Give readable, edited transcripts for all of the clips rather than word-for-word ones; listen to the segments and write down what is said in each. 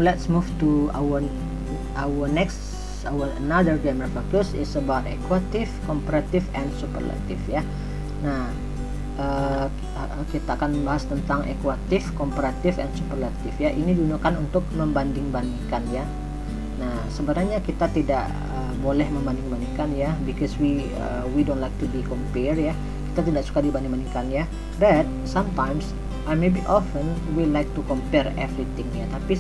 let's move to our another grammar focus is about equative, comparative, and superlative ya. Nah, kita akan bahas tentang equative, comparative, and superlative ya. Ini digunakan untuk membanding-bandingkan ya. Nah, sebenarnya kita tidak boleh membanding-bandingkan ya, because we don't like to be compare ya. Kita tidak suka dibanding-bandingkan ya. But sometimes maybe often we like to compare everything ya. Tapi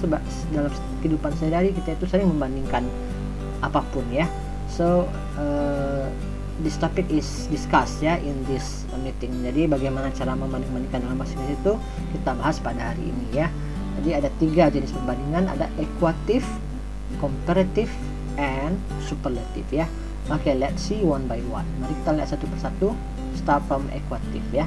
dalam kehidupan sehari-hari kita itu sering membandingkan apapun ya. So this topic is discussed ya in this meeting. Jadi bagaimana cara membanding-bandingkan dalam bahasa Inggris itu kita bahas pada hari ini ya. Jadi ada 3 jenis perbandingan, ada equative, comparative, and superlative ya. Okay, let's see one by one. Mari kita lihat satu persatu. Start from equative ya.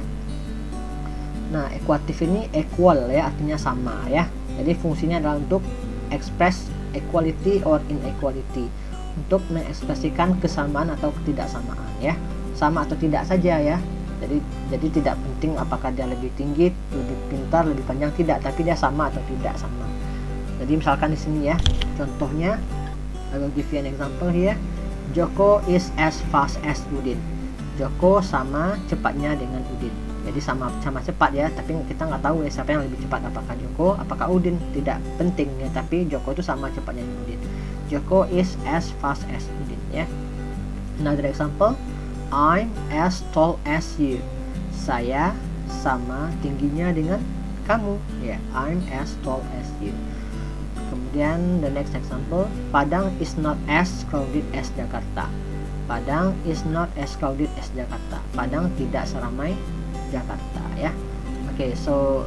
Nah, equative ini equal ya, artinya sama ya. Jadi fungsinya adalah untuk express equality or inequality, untuk mengekspresikan kesamaan atau ketidaksamaan ya. Sama atau tidak saja ya. Jadi tidak penting apakah dia lebih tinggi, lebih pintar, lebih panjang, tidak, tapi dia sama atau tidak sama. Jadi misalkan di sini ya, contohnya I will give you an example here. Joko is as fast as Udin. Joko sama cepatnya dengan Udin. Jadi sama cepat ya, tapi kita nggak tahu ya siapa yang lebih cepat, apakah Joko, apakah Udin, tidak penting ya, tapi Joko itu sama cepatnya dengan Udin. Joko is as fast as Udin ya. Another example, I'm as tall as you. Saya sama tingginya dengan kamu ya. I'm as tall as you. Kemudian the next example, Padang is not as crowded as Jakarta. Padang is not as crowded as Jakarta. Padang tidak seramai Jakarta ya. Oke, so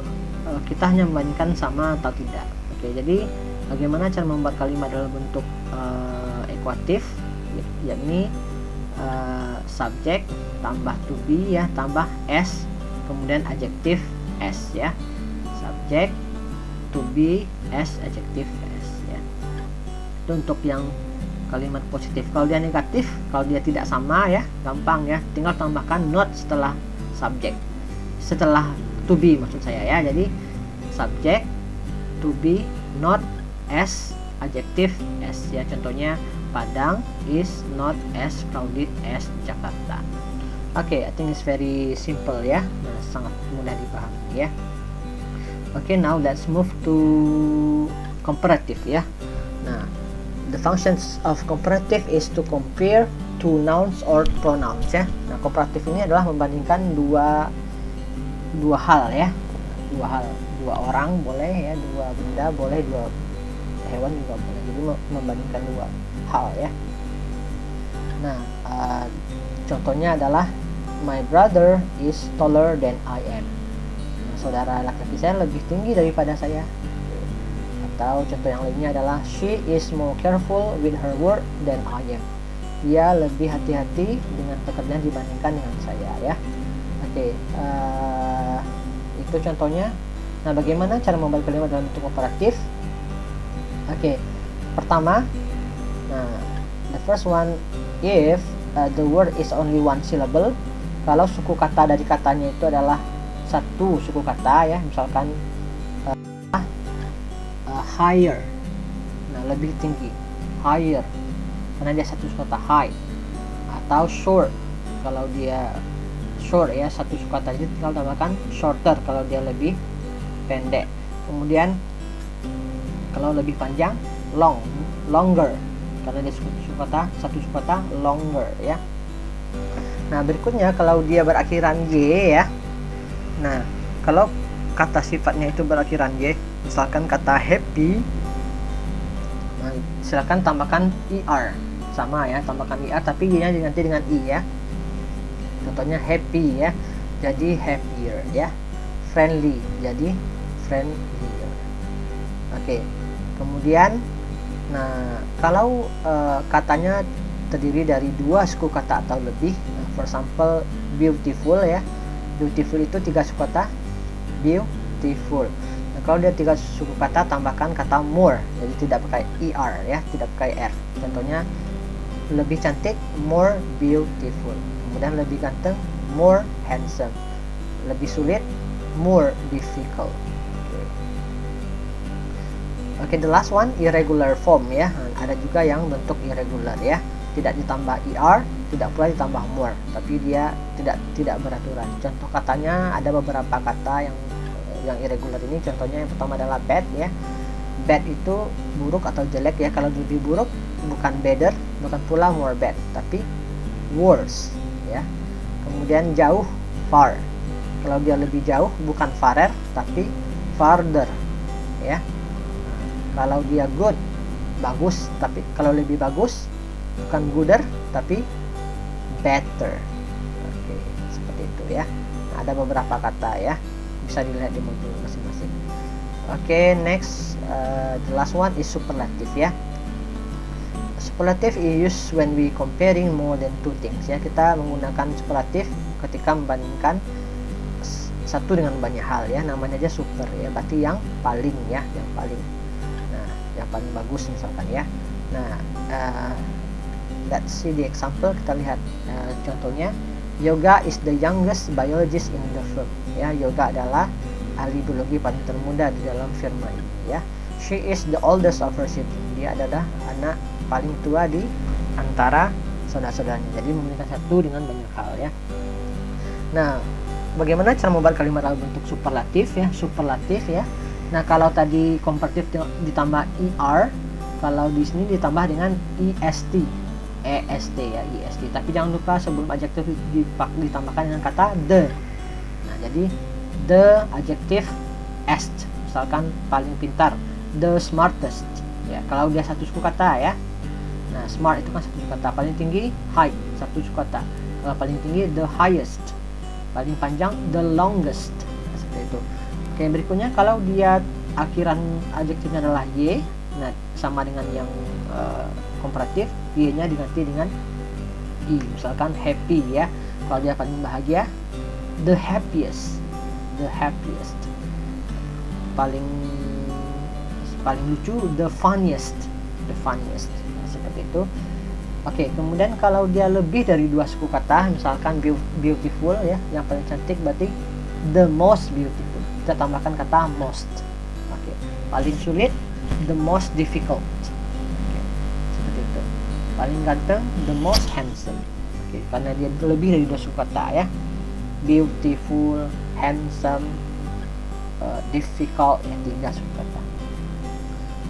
kita hanya membandingkan sama atau tidak. Oke, jadi bagaimana cara membuat kalimat dalam bentuk equative, yakni subject tambah to be ya, tambah s, kemudian adjective s ya. Subject, to be, s, adjective s ya. Itu untuk yang kalimat positif. Kalau dia negatif, kalau dia tidak sama ya, gampang ya, tinggal tambahkan not setelah subject, setelah to be maksud saya ya. Jadi subject, to be, not, s, adjective s ya. Contohnya, Padang is not as crowded as Jakarta. Oke, I think it's very simple ya. Nah, sangat mudah dipahami ya. Oke, now let's move to comparative ya. Nah, the functions of comparative is to compare two nouns or pronouns ya. Nah, comparative ini adalah membandingkan dua hal ya. Dua orang boleh ya, dua benda boleh, dua hewan juga boleh. Jadi membandingkan dua hal ya. Nah, contohnya adalah my brother is taller than I am. Nah, saudara laki-laki saya lebih tinggi daripada saya. Atau contoh yang lainnya adalah she is more careful with her work than I am. Dia lebih hati-hati dengan pekerjaan dibandingkan dengan saya ya. Oke, itu contohnya. Nah, bagaimana cara membuat kalimat dalam bentuk komparatif? Oke, pertama, nah, the first one, if the word is only one syllable, kalau suku kata dari katanya itu adalah satu suku kata ya, misalkan higher, nah lebih tinggi, higher, karena dia satu suku kata high. Atau short, kalau dia short ya, satu suku kata, jadi tinggal tambahkan shorter kalau dia lebih pendek. Kemudian kalau lebih panjang, longer, karena dia satu suku kata longer ya. Nah, berikutnya kalau dia berakhiran y ya. Nah, kalau kata sifatnya itu berakhiran y, misalkan kata happy, nah, silakan tambahkan er, sama ya, tambahkan er tapi y-nya diganti dengan i ya. Contohnya happy ya, jadi happier ya. Friendly, jadi friendlier. Oke. Kemudian, nah kalau katanya terdiri dari dua suku kata atau lebih, nah, for example beautiful ya, beautiful itu tiga suku kata, beautiful. Nah, kalau dia tiga suku kata, tambahkan kata more, jadi tidak pakai er ya, tidak pakai r. Contohnya lebih cantik, more beautiful. Kemudian lebih ganteng, more handsome. Lebih sulit, more difficult. Oke, the last one irregular form ya. Ada juga yang bentuk irregular ya. Tidak ditambah er, tidak pula ditambah more, tapi dia tidak beraturan. Contoh katanya ada beberapa kata yang irregular ini. Contohnya yang pertama adalah bad ya. Bad itu buruk atau jelek ya. Kalau lebih buruk bukan better, bukan pula more bad, tapi worse ya. Kemudian jauh, far. Kalau dia lebih jauh bukan farer tapi farther ya. Kalau dia good, bagus, tapi kalau lebih bagus bukan gooder tapi better. Oke, seperti itu ya. Nah, ada beberapa kata ya, bisa dilihat di modul masing-masing. Oke, next, the last one is superlative ya. Superlative is used when we comparing more than two things ya. Kita menggunakan superlatif ketika membandingkan satu dengan banyak hal ya. Namanya aja super ya, berarti yang paling ya, yang paling. Nah, yang paling bagus misalkan ya. Nah, let's see the example. Kita lihat contohnya. Yoga is the youngest biologist in the firm ya. Yoga adalah ahli biologi paling termuda di dalam firma ini ya. She is the oldest of her siblings. Dia adalah anak paling tua di antara saudara-saudaranya. Jadi membandingkan satu dengan banyak hal ya. Nah, bagaimana cara membuat kalimat dalam bentuk superlatif ya? Superlatif ya. Nah, kalau tadi komparatif ditambah er, kalau di sini ditambah dengan est, est ya, est. Tapi jangan lupa sebelum adjektif ditambahkan dengan kata the. Nah, jadi the adjective est, misalkan paling pintar, the smartest ya. Kalau dia satu suku kata ya. Nah, smart itu kan satu suku kata. Paling tinggi, high, satu suku kata. Kalau paling tinggi, the highest. Paling panjang, the longest. Nah, seperti itu. Oke, berikutnya kalau dia akhiran adjektifnya adalah y, nah sama dengan yang komparatif, y-nya diganti dengan i. Misalkan happy ya. Kalau dia paling bahagia, the happiest. The happiest. Paling lucu, the funniest. The funniest. Nah, seperti itu. Oke, kemudian kalau dia lebih dari dua suku kata, misalkan beautiful ya, yang paling cantik, berarti the most beautiful. Kita tambahkan kata most. Oke, paling sulit, the most difficult. Oke, seperti itu. Paling ganteng, the most handsome. Oke, karena dia lebih dari dua suku kata ya. Beautiful, handsome, difficult, ya, tiga suku kata.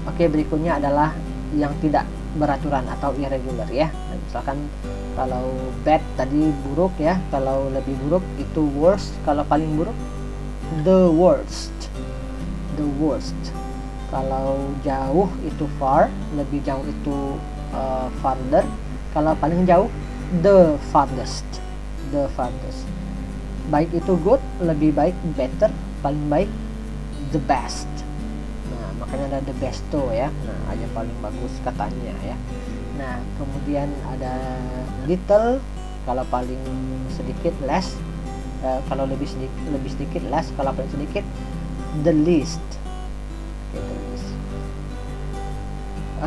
Oke, berikutnya adalah yang tidak beraturan atau irregular ya. Nah, misalkan kalau bad tadi buruk ya, kalau lebih buruk itu worst, kalau paling buruk the worst. The worst. Kalau jauh itu far, lebih jauh itu farther. Kalau paling jauh the farthest. The farthest. Baik itu good, lebih baik better, paling baik the best. Nah, makanya ada the besto ya. Nah, aja paling bagus katanya ya. Nah, kemudian ada little, kalau paling sedikit less, kalau lebih sedikit less, kalau paling sedikit the least. Okay, the least.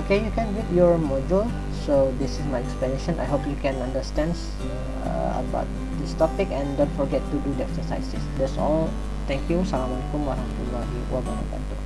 Okay, you can read your module. So this is my explanation. I hope you can understand about this topic, and don't forget to do the exercises. That's all. Thank you. Assalamualaikum warahmatullahi wabarakatuh.